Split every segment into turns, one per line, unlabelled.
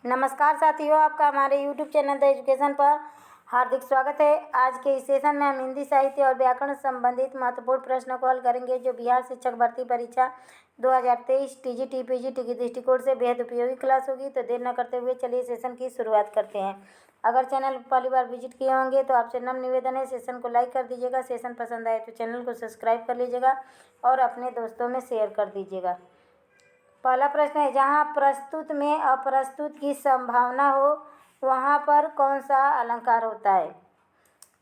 नमस्कार साथियों, आपका हमारे YouTube चैनल द एजुकेशन पर हार्दिक स्वागत है। आज के इस सेशन में हम हिंदी साहित्य और व्याकरण संबंधित महत्वपूर्ण प्रश्नों को हल करेंगे, जो बिहार शिक्षक भर्ती परीक्षा 2023 टीजीटी पीजीटी के दृष्टिकोण से बेहद उपयोगी क्लास होगी। तो देर न करते हुए चलिए सेशन की शुरुआत करते हैं। अगर चैनल पहली बार विजिट किए होंगे तो आपसे नम्र निवेदन है, सेशन को लाइक कर दीजिएगा। सेशन पसंद आए तो चैनल को सब्सक्राइब कर लीजिएगा और अपने दोस्तों में शेयर कर दीजिएगा। पहला प्रश्न है, जहाँ प्रस्तुत में अप्रस्तुत की संभावना हो वहाँ पर कौन सा अलंकार होता है?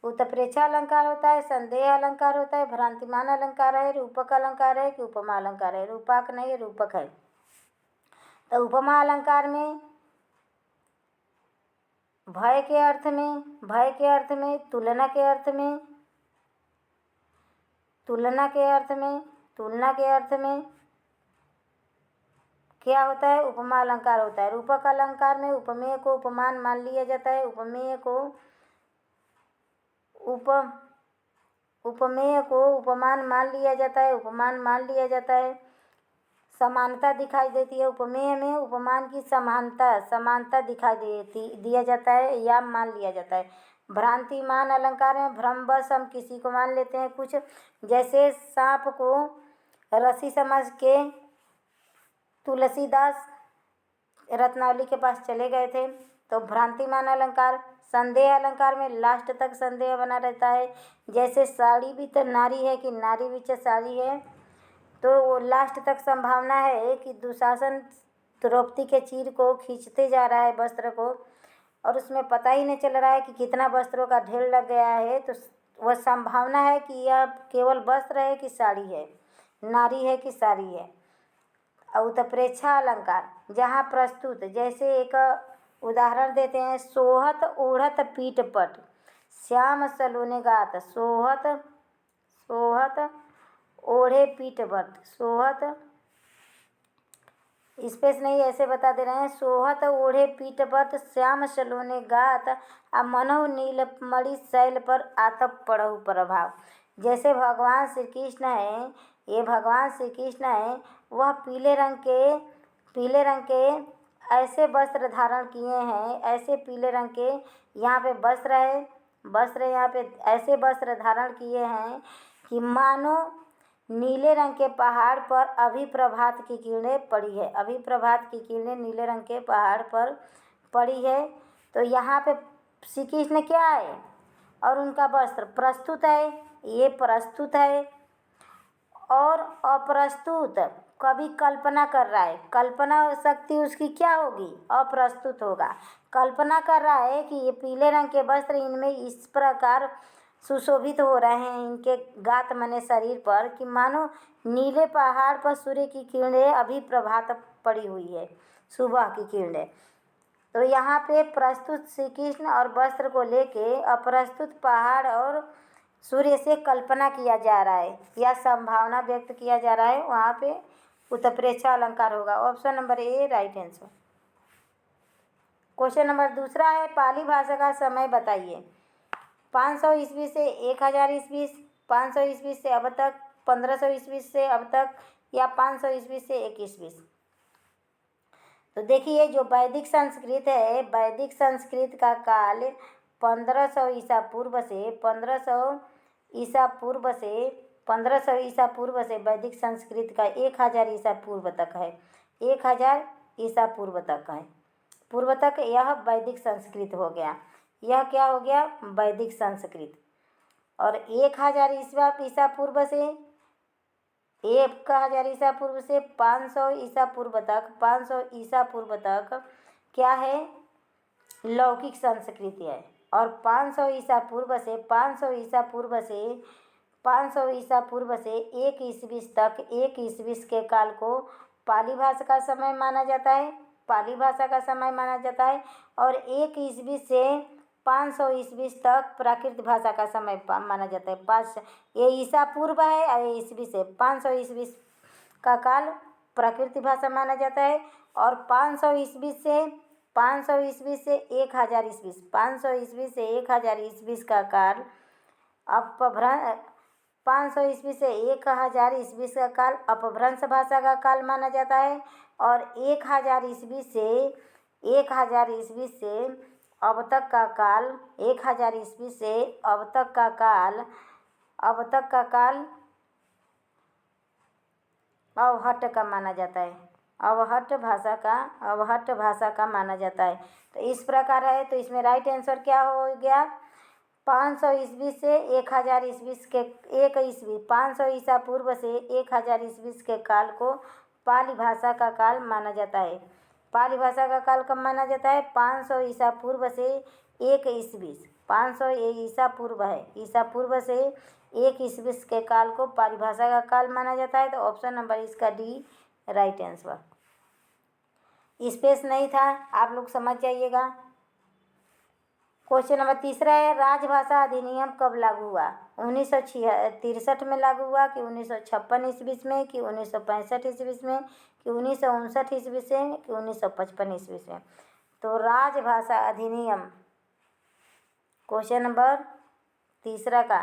उत्प्रेक्षा अलंकार होता है, संदेह अलंकार होता है, भ्रांतिमान अलंकार है, रूपक अलंकार है कि उपमा अलंकार है? रूपक नहीं है, रूपक है। तो उपमा अलंकार में भय के अर्थ में, तुलना के अर्थ में क्या होता है? उपमा अलंकार होता है। रूपक अलंकार में उपमेय को उपमान मान लिया जाता है, उपमेय को उपमान मान लिया जाता है, समानता दिखाई देती है। उपमेय में उपमान की समानता दिखाई दिया जाता है या मान लिया जाता है। भ्रांतिमान अलंकार में भ्रमवश हम किसी को मान लेते हैं कुछ, जैसे सांप को रस्सी समझ के तुलसीदास रत्नावली के पास चले गए थे, तो भ्रांतिमान अलंकार। संदेह अलंकार में लास्ट तक संदेह बना रहता है, जैसे साड़ी भी तो नारी है कि नारी भी तो साड़ी है, तो वो लास्ट तक संभावना है कि दुशासन द्रौपदी के चीर को खींचते जा रहा है वस्त्र को, और उसमें पता ही नहीं चल रहा है कि कितना वस्त्रों का ढेर लग गया है। तो वह संभावना है कि यह केवल वस्त्र है कि साड़ी है, नारी है कि साड़ी है। उत्प्रेक्षा अलंकार, जहाँ प्रस्तुत, जैसे एक उदाहरण देते हैं, सोहत ओढ़त पीठ पट श्याम सलोने गात। सोहत ओढ़े पीठ पट, सोहत स्पेस नहीं, ऐसे बता दे रहे हैं। सोहत ओढ़े पीठ पट श्याम सलोने गात, आ मनहु नीलमणि शैल पर आतप पड़हु प्रभाव। जैसे भगवान श्री कृष्ण है, वह पीले रंग के ऐसे वस्त्र धारण किए हैं, ऐसे पीले रंग के यहाँ पे वस्त्र यहाँ पे ऐसे वस्त्र धारण किए हैं कि मानो नीले रंग के पहाड़ पर अभी प्रभात की किरणें पड़ी है। अभी प्रभात की किरणें नीले रंग के पहाड़ पर पड़ी है। तो यहाँ पे श्री कृष्ण क्या है और उनका वस्त्र प्रस्तुत है, ये प्रस्तुत है। और अप्रस्तुत कभी कल्पना कर रहा है, कल्पना शक्ति उसकी क्या होगी? अप्रस्तुत होगा। कल्पना कर रहा है कि ये पीले रंग के वस्त्र इनमें इस प्रकार सुशोभित हो रहे हैं, इनके गात मने शरीर पर, कि मानो नीले पहाड़ पर सूर्य की किरणें अभी प्रभात पड़ी हुई है, सुबह की किरणें। तो यहाँ पे प्रस्तुत श्री कृष्ण और वस्त्र को लेके अप्रस्तुत पहाड़ और सूर्य से कल्पना किया जा रहा है या संभावना व्यक्त किया जा रहा है, वहाँ पे उत्प्रेक्षा अलंकार होगा। Option number A right answer. Question number दूसरा है, पाली भाषा का समय बताइए। 500 ईस्वी से 1000 ईस्वी, 500 ईस्वी से अब तक, 1500 ईस्वी से अब तक, या 500 ईस्वी से 1 ईस्वी। तो देखिए, जो वैदिक संस्कृत है, वैदिक संस्कृत का काल 1500 ईसा पूर्व से 1500 ईसा पूर्व से वैदिक संस्कृत का 1000 ईसा पूर्व तक है। 1000 ईसा पूर्व तक यह वैदिक संस्कृत हो गया। यह क्या हो गया? वैदिक संस्कृत। और 1000 ईसा पूर्व से 1000 ईसा पूर्व से 500 ईसा पूर्व तक, 500 ईसा पूर्व तक क्या है? लौकिक संस्कृति है। और 500 ईसा पूर्व से 500 ईसा पूर्व से 1 ईस्वी तक, 1 ईस्वी के काल को पाली भाषा का समय माना जाता है। और 1 ईस्वी से 500 ईस्वी तक प्राकृत भाषा का समय माना जाता है। 5 ये ईसा पूर्व है और ईस्वी से 500 ईस्वी का काल प्राकृत भाषा माना जाता है। और 500 ईस्वी से 1000 ईस्वी, 500 ईस्वी से 1000 ईस्वी का काल 500 ईस्वी से 1000 ईस्वी का काल अपभ्रंश भाषा का काल माना जाता है। और 1000 ईस्वी से 1000 ईस्वी से अब तक का काल, 1000 ईस्वी से अब तक का काल, अवहट्ट का माना जाता है। अवहट्ट भाषा का माना जाता है। तो इस प्रकार है। तो इसमें राइट आंसर क्या हो गया? 500 ईस्वी से 1000 ईस्वी के 500 ईसा पूर्व से 1000 ईस्वी के काल को पाली भाषा का काल माना जाता है। पाली भाषा का काल कब माना जाता है? 500 ईसा पूर्व से 1 ईस्वी। 500 ईसा पूर्व है, ईसा पूर्व से 1 ईस्वी के काल को पाली भाषा का काल माना जाता है। तो ऑप्शन नंबर इसका डी राइट आंसर। स्पेस नहीं था, आप लोग समझ जाइएगा। क्वेश्चन नंबर तीसरा है, राजभाषा अधिनियम कब लागू हुआ? 1963 में लागू हुआ कि 1956 ईस्वी में कि 1965 ईस्वी में कि 1959 ईस्वी से कि 1955 ईस्वी में? तो राजभाषा अधिनियम, क्वेश्चन नंबर तीसरा का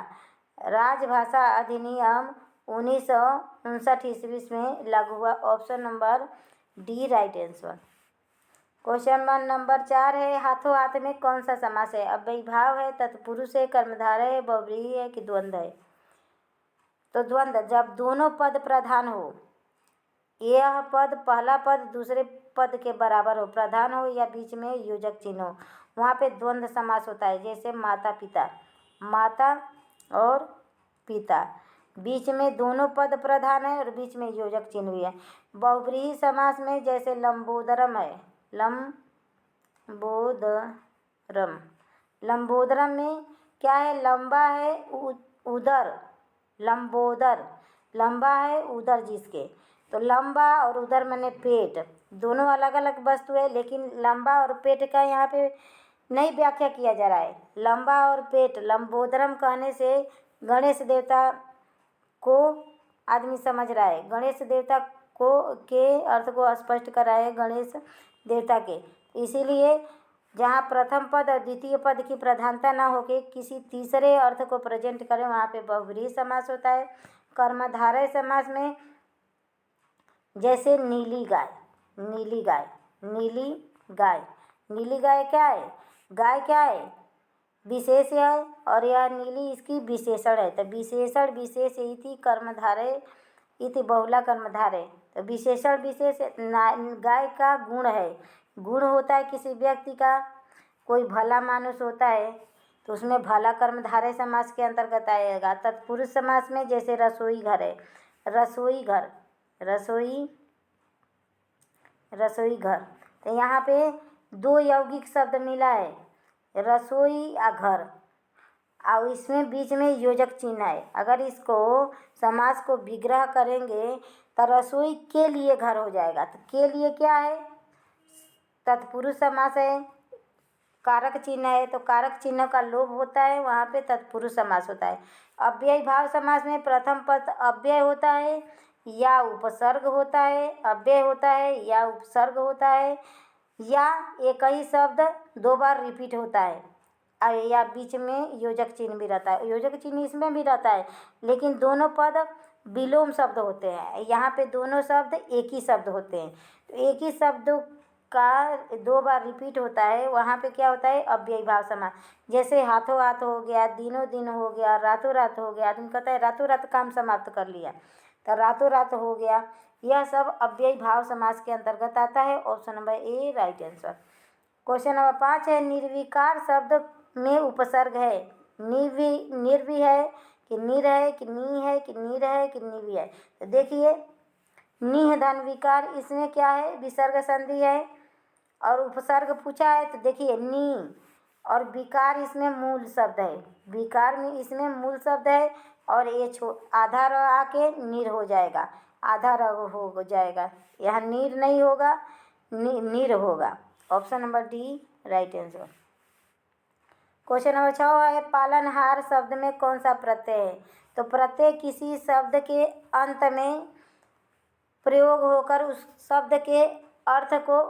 राजभाषा अधिनियम 1959 ईस्वी में लागू हुआ। Option number D right answer. Question number 4 है, हाथों हाथ में कौन सा समास है? अव्ययीभाव है, तत्पुरुष है, कर्मधारय है, बहुव्रीहि है कि द्वंद्व है? तो द्वंद्व, जब दोनों पद प्रधान हो, यह पद पहला पद दूसरे पद के बराबर हो, प्रधान हो या बीच में योजक चिन्ह हो, वहाँ पे द्वंद्व समास होता है। जैसे माता पिता, माता और पिता, बीच में दोनों पद प्रधान है और बीच में योजक चिन्ह भी है। बहुव्रीहि समास में जैसे लंबोदरम है, लंबोदरम में क्या है? लंबा है उदर, लंबोदर, लंबा है उदर जिसके। तो लंबा और उदर माने पेट, दोनों अलग अलग वस्तु है, लेकिन लंबा और पेट का यहाँ पे नहीं व्याख्या किया जा रहा है। लंबा और पेट, लंबोदरम कहने से गणेश देवता को आदमी समझ रहा है, गणेश देवता को के अर्थ को स्पष्ट कर रहा है, गणेश देवता के। इसीलिए जहाँ प्रथम पद और द्वितीय पद की प्रधानता ना होके किसी तीसरे अर्थ को प्रेजेंट करें, वहाँ पे बहुव्रीहि समास होता है। कर्मधारय समास में जैसे नीली गाय, नीली गाय, नीली गाय, नीली गाय क्या है? गाय क्या है? विशेष है, और यह नीली इसकी विशेषण है। तो विशेषण विशेष इति कर्मधारय इति बहुला कर्मधारय। तो विशेषण विशेष गाय का गुण है, गुण होता है किसी व्यक्ति का, कोई भला मानुष होता है तो उसमें भला कर्मधारय समास के अंतर्गत आएगा। तत्पुरुष समास में जैसे रसोई घर है, रसोई घर, रसोई घर। तो यहाँ पे दो यौगिक शब्द मिला है, रसोई या घर, और इसमें बीच में योजक चिन्ह है। अगर इसको समास को विग्रह करेंगे तो रसोई के लिए घर हो जाएगा। तो के लिए क्या है? तत्पुरुष समास है, कारक चिन्ह है, तो कारक चिन्ह का लोप होता है, वहाँ पे तत्पुरुष समास होता है। अव्ययी भाव समास में प्रथम पद अव्यय होता है या उपसर्ग होता है, अव्यय होता है या उपसर्ग होता है, या एक ही शब्द दो बार रिपीट होता है, या बीच में योजक चिन्ह भी रहता है। योजक चिन्ह इसमें भी रहता है, लेकिन दोनों पद विलोम शब्द होते हैं। यहाँ पे दोनों शब्द एक ही शब्द होते हैं। तो एक ही शब्द का दो बार रिपीट होता है, वहाँ पे क्या होता है? अव्ययी भाव समास। जैसे हाथों हाथ हो गया, दिनों दिन हो गया, रातों रात हो गया। आदमी कहता है रातों रात काम समाप्त कर लिया, तो रातों रात हो गया। यह सब अव्ययी भाव समास के अंतर्गत आता है। Option number A right answer. Question number 5 है, निर्विकार शब्द में उपसर्ग है, निर्वि है कि निर है कि नी है कि नीर है कि निवि है? तो देखिए, निह धन विकार, इसमें क्या है? विसर्ग संधि है, और उपसर्ग पूछा है तो देखिए नी, और विकार इसमें मूल शब्द है, विकार में इसमें मूल शब्द है, और ये आधा र आके नीर हो जाएगा, आधा र हो जाएगा, यहाँ नीर नहीं होगा, नीर होगा। Option number D right answer. Question number 6 है, पालनहार शब्द में कौन सा प्रत्यय है? तो प्रत्यय किसी शब्द के अंत में प्रयोग होकर उस शब्द के अर्थ को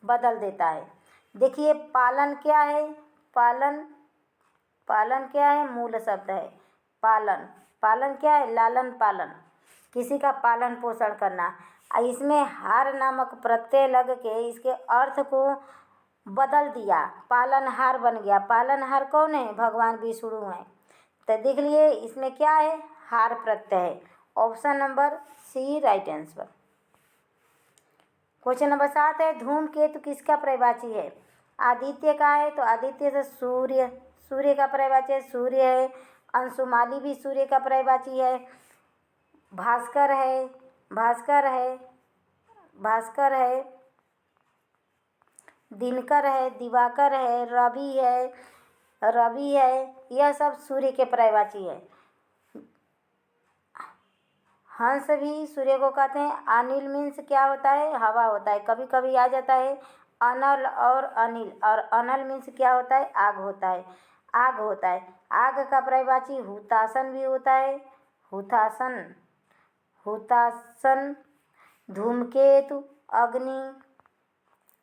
बदल देता है। देखिए पालन क्या है? पालन क्या है? मूल शब्द है पालन। पालन क्या है? लालन पालन, किसी का पालन पोषण करना। इसमें हार नामक प्रत्यय लग के इसके अर्थ को बदल दिया, पालनहार बन गया। पालनहार कौन है? भगवान विष्णु हैं। तो देख लिए इसमें क्या है? हार प्रत्यय है। Option number C right answer. Question number 7 है, धूमकेतु किसका पर्यायवाची है? आदित्य का है, तो आदित्य से सूर्य, सूर्य का पर्यायवाची है, सूर्य है। अंशुमाली भी सूर्य का पर्यायवाची है। भास्कर है, भास्कर है, भास्कर है। दिनकर है, दिवाकर है, रवि है, रवि है। यह सब सूर्य के पर्यायवाची है। हंस भी सूर्य को कहते हैं। अनिल मीन्स क्या होता है? हवा होता है। कभी कभी आ जाता है अनल और अनिल, और अनल मीन्स क्या होता है? आग होता है, आग होता है। आग का पर्यायवाची हुतासन भी होता है, हुतासन, हुतासन। धूमकेतु, अग्नि,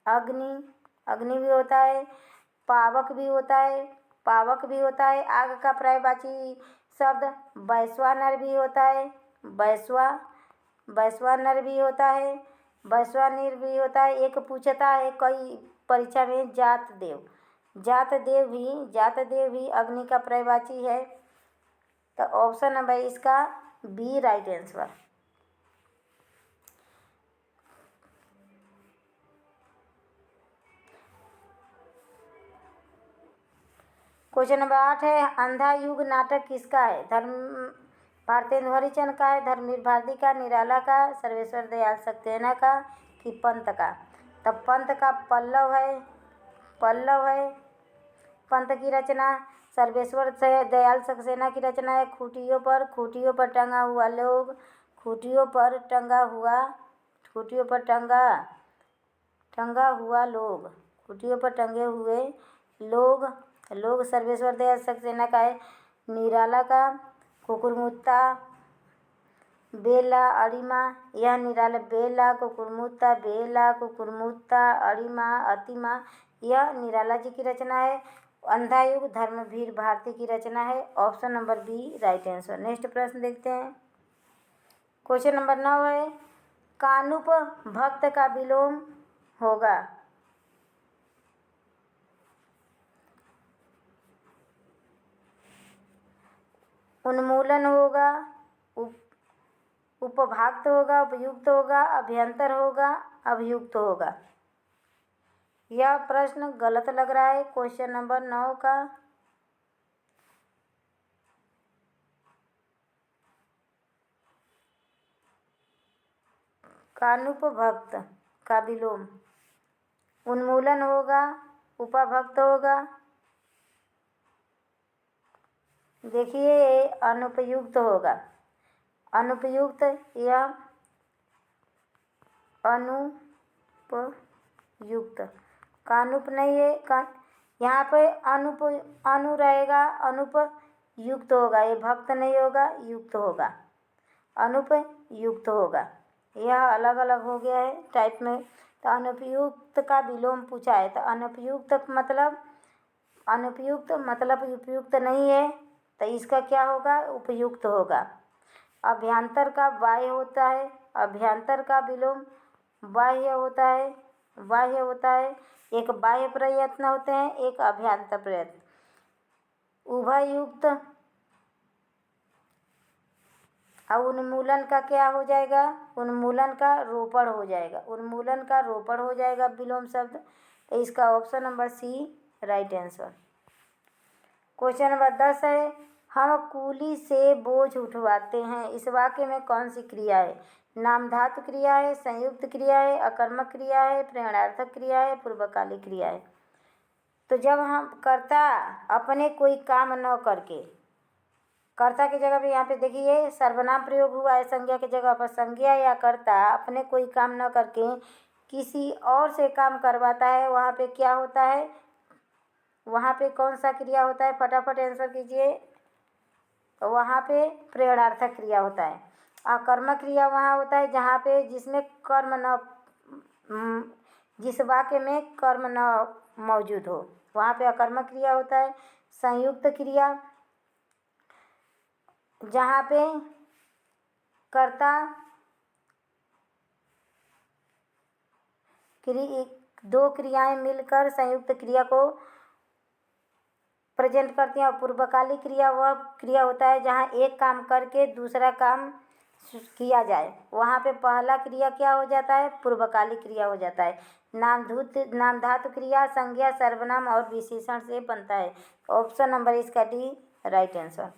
अग्नि, अग्नि भी होता है। पावक भी होता है, पावक भी होता है। आग का पर्यायवाची शब्द वैश्वानर भी होता है, वैश्वानर भी होता है, वैश्वानर भी होता है। एक पूछता है कई परीक्षा में, जात देव, जात देव भी अग्नि का पर्यायवाची है। तो ऑप्शन नंबर इसका B right answer. Question number 8 है, अंधा युग नाटक किसका है? भारतेंदु हरिश्चंद्र का है, धर्मवीर भारती का, निराला का, सर्वेश्वर दयाल सक्सेना का, कि पंत का? तब पंत का पल्लव है, पल्लव है। पंत की रचना सर्वेश्वर से दयाल सक्सेना की रचना है। खूंटियों पर टंगा हुआ लोग, खूंटियों पर टंगा हुआ, खूंटियों पर टंगा हुआ लोग, खूंटियों पर टंगे हुए लोग, लोग सर्वेश्वर दयाल सक्सेना का है। निराला का कुकुरमुत्ता, बेला, अड़िमा। यह निराला बेला, कुकुरमुत्ता, अड़िमा, अतिमा। यह निराला जी की रचना है। अंधा युग धर्मवीर भारती की रचना है। Option number B right answer. Next प्रश्न देखते हैं। क्वेश्चन नंबर 9 है, कानुप भक्त का विलोम होगा? उन्मूलन होगा, उपभाक्त होगा, उपयुक्त होगा, अभ्यंतर होगा, अभियुक्त होगा? यह प्रश्न गलत लग रहा है क्वेश्चन नंबर 9 का। कानुप भक्त का विलोम उन्मूलन होगा, उपभक्त होगा। देखिए ये अनुपयुक्त होगा, अनुपयुक्त। यह अनुपयुक्त, कानुप नहीं है। यहाँ पे अनु रहेगा, अनुपयुक्त होगा। ये भक्त नहीं होगा, युक्त होगा, अनुपयुक्त होगा। यह अलग अलग हो गया है टाइप में। तो अनुपयुक्त का विलोम पूछा है, तो अनुपयुक्त मतलब उपयुक्त नहीं है, तो इसका क्या होगा? उपयुक्त होगा। अभ्यंतर का बाह्य होता है, अभ्यंतर का विलोम बाह्य होता है, बाह्य होता है। एक बाह्य प्रयत्न होते हैं, एक अभ्यंतर प्रयत्न। उभयुक्त और उन्मूलन का क्या हो जाएगा? उन्मूलन का रोपण हो जाएगा, उन्मूलन का रोपण हो जाएगा विलोम शब्द। तो इसका option number C right answer. Question number 10 है, हम कूली से बोझ उठवाते हैं, इस वाक्य में कौन सी क्रिया है? नामधातु क्रिया है, संयुक्त क्रिया है, अकर्मक क्रिया है, प्रेरणार्थक क्रिया है, पूर्वकालिक क्रिया है? तो जब हम कर्ता अपने कोई काम न करके, कर्ता की जगह पे यहाँ पे देखिए सर्वनाम प्रयोग हुआ है, संज्ञा की जगह पर संज्ञा या कर्ता अपने कोई काम न करके किसी और से काम करवाता है, वहाँ पे क्या होता है? वहाँ पे कौन सा क्रिया होता है? फटाफट आंसर कीजिए। वहाँ पे प्रेरणार्थक क्रिया होता है। अकर्मक क्रिया वहाँ होता है जहाँ पे जिसमें कर्म न, जिस वाक्य में कर्म न मौजूद हो, वहाँ पे अकर्मक क्रिया होता है। संयुक्त क्रिया जहाँ पे कर्ता दो क्रियाएं मिलकर संयुक्त क्रिया को प्रेजेंट करती हैं। और पूर्वकालिक क्रिया वह क्रिया होता है जहाँ एक काम करके दूसरा काम किया जाए, वहाँ पे पहला क्रिया क्या हो जाता है, पूर्वकालिक क्रिया हो जाता है। नाम धातु क्रिया संज्ञा सर्वनाम और विशेषण से बनता है। ऑप्शन नंबर इसका D right answer.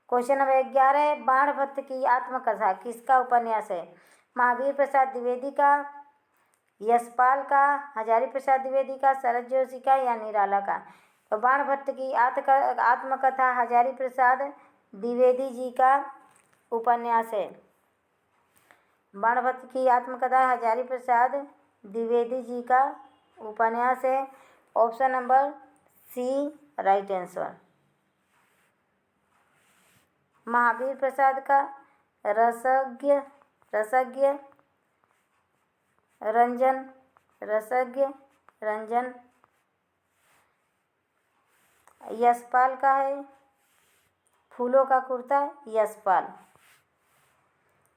Question number 11 है, बाणभट्ट की आत्मकथा किसका उपन्यास है? महावीर प्रसाद द्विवेदी का, यशपाल का, हजारी प्रसाद द्विवेदी का, शरद जोशी का या निराला का? तो बाणभट्ट की आत्मकथा हजारी प्रसाद द्विवेदी जी का उपन्यास है। बाणभट्ट की आत्मकथा हजारी प्रसाद द्विवेदी जी का उपन्यास है। Option number C right answer. Mahavir Prasad का रसज्ञ रंजन। यशपाल का है फूलों का कुर्ता, यशपाल।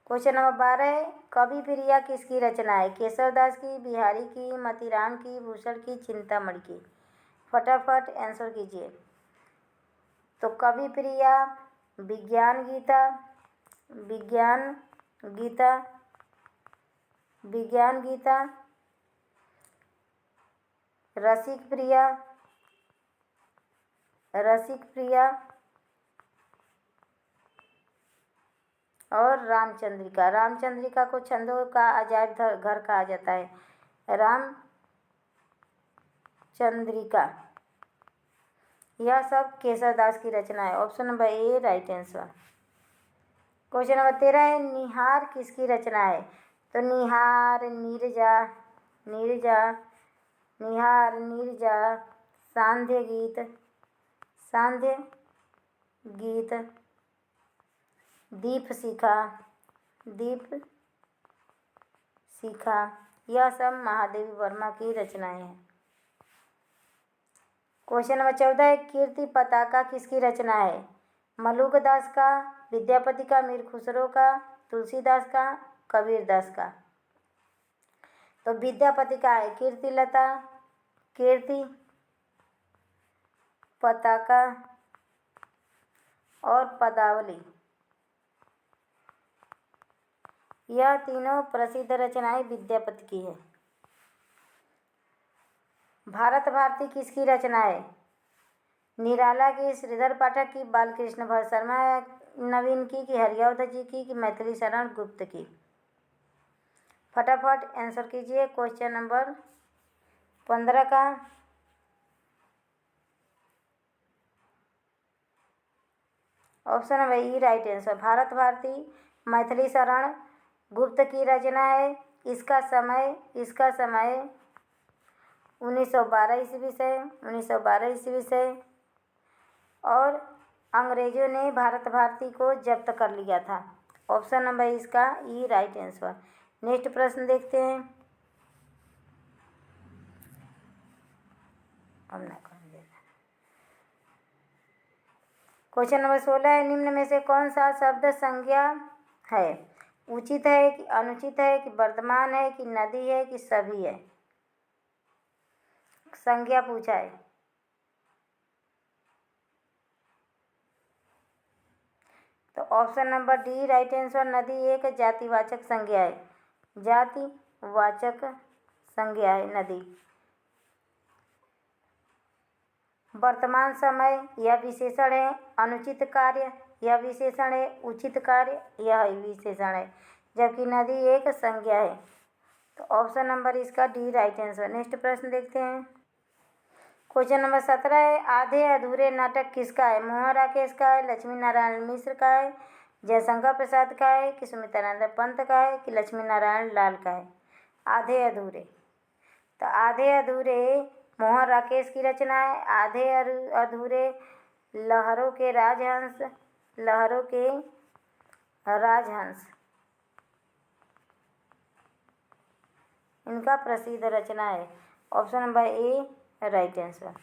क्वेश्चन नंबर 12 है, कवि प्रिया किसकी रचना है? केशवदास की, बिहारी की, मोतीराम की, भूषण की, चिंतामणि की? फटाफट आंसर कीजिए। तो कवि प्रिया विज्ञान गीता, रसिक प्रिया और रामचंद्रिका को छंदों का अजायब घर कहा जाता है। रामचंद्रिका, यह सब केशवदास की रचना है। Option number A right answer. Question number 13 है, निहार किसकी रचना है? तो निहार नीरजा, सांध्य गीत, दीप शिखा, यह सब महादेवी वर्मा की रचनाएं हैं। क्वेश्चन नंबर 14 है, कीर्ति पताका किसकी रचना है? मलुक दास का, विद्यापति का, मीर खुसरो का, तुलसीदास का, कबीरदास का? तो विद्यापति का है कीर्ति पताका और पदावली, यह तीनों प्रसिद्ध रचनाएं विद्यापति की है। भारत भारती किसकी रचना है? निराला की, श्रीधर पाठक की, बालकृष्ण भट्ट शर्मा नवीन की, हरिअवध जी की, मैथिली शरण गुप्त की? फटाफट आंसर कीजिए क्वेश्चन नंबर 15 का। Option number E right answer. Bharat Bharati Maithili Sharan Gupt की रचना है। इसका समय 1912 ईस्वी से और अंग्रेजों ने भारत भारती को जब्त कर लिया था। ऑप्शन नंबर इसका ई राइट आंसर। नेक्स्ट प्रश्न देखते हैं। क्वेश्चन नंबर 16 है, निम्न में से कौन सा शब्द संज्ञा है? उचित है कि अनुचित है कि वर्तमान है कि नदी है कि सभी है? संज्ञा पूछा है। तो option number D right answer. नदी एक जातिवाचक संज्ञा है। नदी। वर्तमान समय यह विशेषण है। अनुचित कार्य यह विशेषण है। उचित कार्य यह विशेषण है, जबकि नदी एक संज्ञा है। तो ऑप्शन नंबर इसका डी राइट आंसर। नेक्स्ट प्रश्न देखते हैं। क्वेश्चन नंबर 17 है, आधे अधूरे नाटक किसका है? मोहन राकेश का है, लक्ष्मी नारायण मिश्र का है, जयशंकर प्रसाद का है कि सुमित्रानंद पंत का है कि लक्ष्मी नारायण लाल का है? आधे अधूरे। तो आधे अधूरे मोहन राकेश की रचना है। आधे अधूरे लहरों के राजहंस इनका प्रसिद्ध रचना है। Option number A right answer.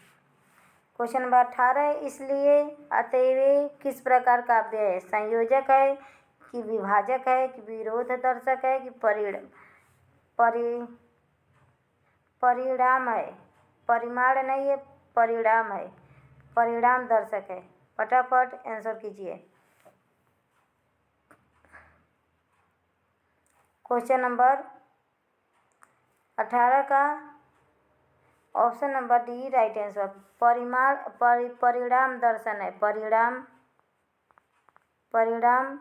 Question number 18 है, इसलिए अतएव किस प्रकार काव्य है? संयोजक है कि विभाजक है कि विरोध दर्शक है कि परिणाम है, परिमाण नहीं है, परिणाम है, परिणाम दर्शक है। फटाफट आंसर कीजिए। क्वेश्चन नंबर 18 का option number D right answer. परिणाम दर्शन है, परिणाम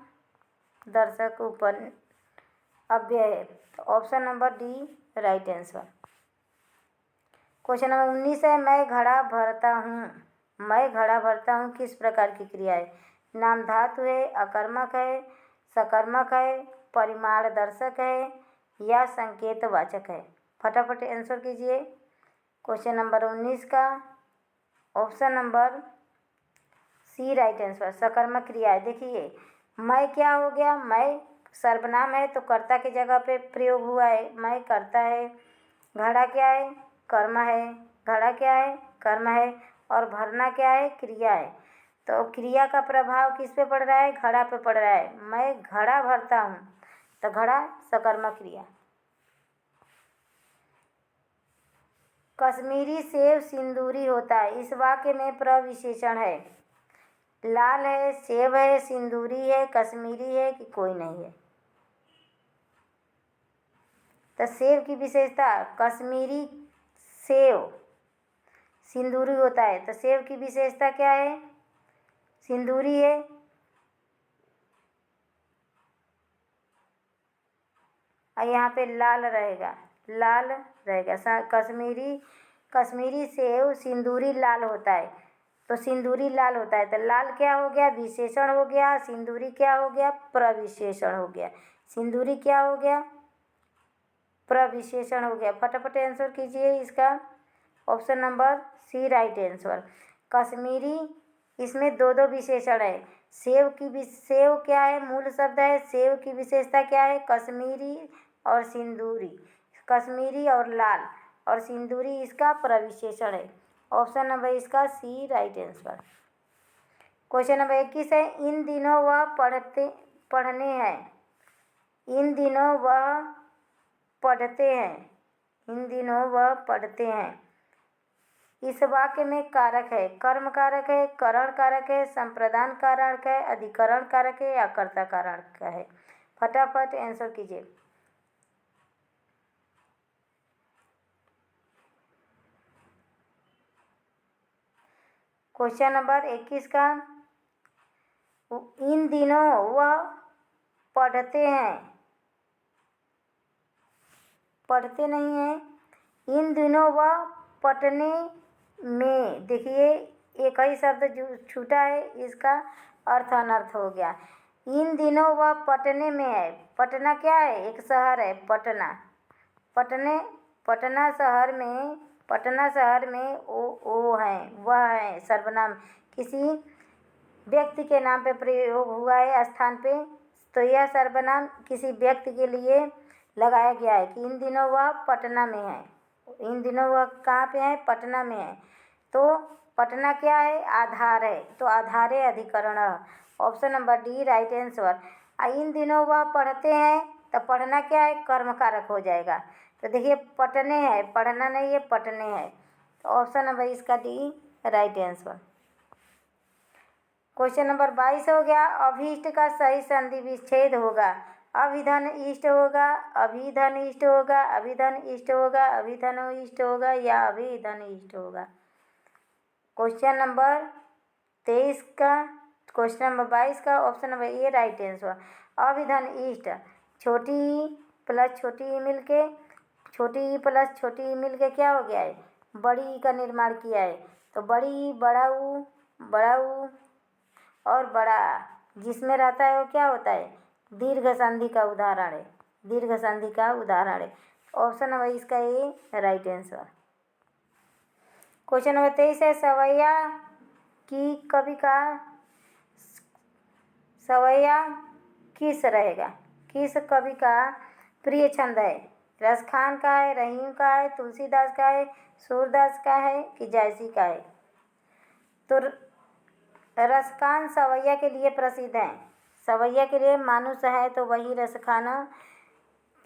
दर्शक ऊपर अव्यय है, तो option number D right answer. Question number 19 है, मैं घड़ा भरता हूँ। मैं घड़ा भरता हूँ किस प्रकार की क्रिया है? नाम धातु है, अकर्मक है, सकर्मक है, परिमाण दर्शक है या संकेतवाचक है? फटाफट आंसर कीजिए। क्वेश्चन नंबर 19 का option number C right answer, सकर्मक क्रिया है। देखिए मैं क्या हो गया, मैं सर्वनाम है तो कर्ता की जगह पे प्रयोग हुआ है, मैं करता है। घड़ा क्या है? कर्म है। घड़ा क्या है? कर्म है। और भरना क्या है? क्रिया है। तो क्रिया का प्रभाव किस पे पड़ रहा है? घड़ा पे पड़ रहा है। मैं घड़ा भरता हूँ, तो घड़ा सकर्मक क्रिया। कश्मीरी सेब सिंदूरी होता है, इस वाक्य में प्रविशेषण है। लाल है, सेब है, सिंदूरी है, कश्मीरी है कि कोई नहीं है? तो सेब की विशेषता, कश्मीरी सेब सिंदूरी होता है, तो सेब की विशेषता क्या है? सिंदूरी है। और यहाँ पे लाल रहेगा, लाल रहेगा। कश्मीरी सेब सिंदूरी लाल होता है, तो सिंदूरी लाल होता है, तो लाल क्या हो गया? विशेषण हो गया। सिंदूरी क्या हो गया? प्रविशेषण हो गया। सिंदूरी क्या हो गया? प्रविशेषण हो गया। फटाफट आंसर कीजिए इसका। Option number C right answer. Kashmiri, इसमें दो दो विशेषण है। सेब क्या है? मूल शब्द है। सेब की विशेषता क्या है? कश्मीरी और सिंदूरी, कश्मीरी और लाल, और सिंदूरी इसका प्रविशेषण है। ऑप्शन नंबर इसका सी राइट आंसर। क्वेश्चन नंबर 21 है, इन दिनों वह पढ़ने हैं। इन दिनों वह पढ़ते हैं। इन दिनों वह पढ़ते हैं। इस वाक्य में कारक है, कर्म कारक है, करण कारक है, संप्रदान कारक है, अधिकरण कारक है या कर्ता कारक है? फटाफट आंसर कीजिए। क्वेश्चन नंबर 21 का, इन दिनों वह पढ़ते हैं, पढ़ते नहीं हैं। इन दिनों वह पढ़ने में, देखिए एक ही शब्द जो छूटा है, इसका अर्थ अनर्थ हो गया। इन दिनों वह पटने में है। पटना क्या है? एक शहर है, पटना। पटना शहर में वो है, वह है सर्वनाम, किसी व्यक्ति के नाम पे प्रयोग हुआ है स्थान पे, तो यह सर्वनाम किसी व्यक्ति के लिए लगाया गया है कि इन दिनों वह पटना में है। इन दिनों वह कहाँ पे है? पटना में है। तो पटना क्या है? आधार है, तो आधार है अधिकरण। Option number D right answer. इन दिनों वह पढ़ते हैं, तो पढ़ना क्या है? कर्म कारक हो जाएगा। तो देखिए पटने है, पढ़ना नहीं है, पटने है, तो ऑप्शन नंबर इसका D right answer. Question number 22 हो गया, अभीष्ट का सही संधि विच्छेद होगा। अभिधन इष्ट होगा, अभिधन इष्ट होगा, अभिधन इष्ट होगा, अभिधन इष्ट होगा या अभिधन इष्ट होगा? क्वेश्चन नंबर 23 का, क्वेश्चन नंबर 22 का option number A right answer. अभिधन इष्ट, छोटी ई प्लस छोटी ई मिलके, छोटी ई प्लस छोटी ई मिलके क्या हो गया है? बड़ी ई का निर्माण किया है। तो बड़ी ई, बड़ा ऊ और बड़ा जिसमें रहता है वो क्या होता है? दीर्घ संधि का उदाहरण है, दीर्घ संधि का उदाहरण है। ऑप्शन नंबर इसका ए राइट आंसर। क्वेश्चन नंबर 23 है, सवैया की कवि का, सवैया किस रहेगा? किस कवि का प्रिय छंद है? रसखान का है, रहीम का है, तुलसीदास का है, सूरदास का है कि जायसी का है? तो रसखान सवैया के लिए प्रसिद्ध है। सवैया के लिए मानुष है तो वही रसखाना,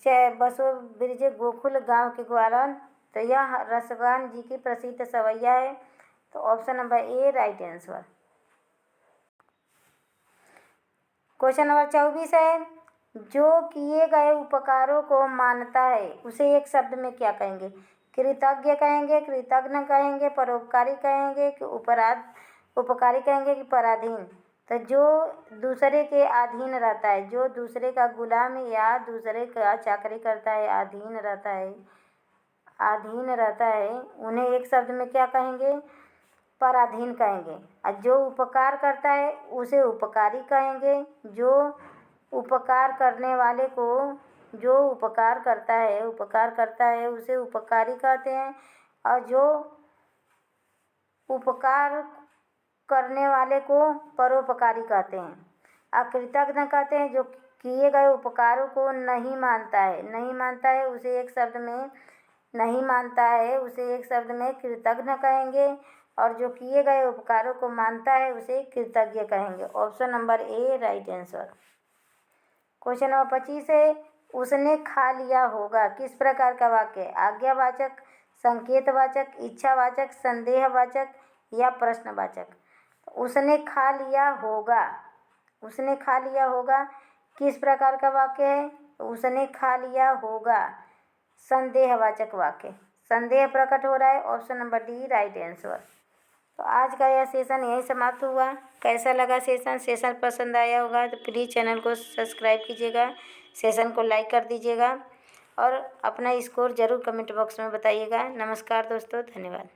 चाहे बसो ब्रिज गोकुल गांव के ग्वालन, तो यह रसगान जी की प्रसिद्ध सवैया है। तो option number A right answer. Question number 24 है, जो किए गए उपकारों को मानता है उसे एक शब्द में क्या कहेंगे? कृतज्ञ कहेंगे, कृतज्ञ कहेंगे, परोपकारी कहेंगे कि उपकारी कहेंगे कि पराधीन? तो जो दूसरे के अधीन रहता है, जो दूसरे का गुलाम या दूसरे का चाकरी करता है, अधीन रहता है, उन्हें एक शब्द में क्या कहेंगे? पराधीन कहेंगे। और जो उपकार करता है उसे उपकारी कहेंगे। जो उपकार करने वाले को, जो उपकार करता है उसे उपकारी कहते हैं। और जो उपकार करने वाले को परोपकारी कहते हैं। अकृतज्ञ कहते हैं जो किए गए उपकारों को नहीं मानता है, उसे एक शब्द में कृतज्ञ कहेंगे। और जो किए गए उपकारों को मानता है उसे कृतज्ञ कहेंगे। Option number A right answer. Question number 25 है, उसने खा लिया होगा किस प्रकार का वाक्य है? आज्ञावाचक, संकेतवाचक, इच्छावाचक, संदेहवाचक या प्रश्नवाचक? उसने खा लिया होगा किस प्रकार का वाक्य है? उसने खा लिया होगा संदेहवाचक वाक्य, संदेह प्रकट हो रहा है। Option number D right answer. तो आज का यह सेशन यहीं समाप्त हुआ। कैसा लगा सेशन पसंद आया होगा तो प्लीज़ चैनल को सब्सक्राइब कीजिएगा, सेशन को लाइक कर दीजिएगा और अपना स्कोर ज़रूर कमेंट बॉक्स में बताइएगा। नमस्कार दोस्तों, धन्यवाद।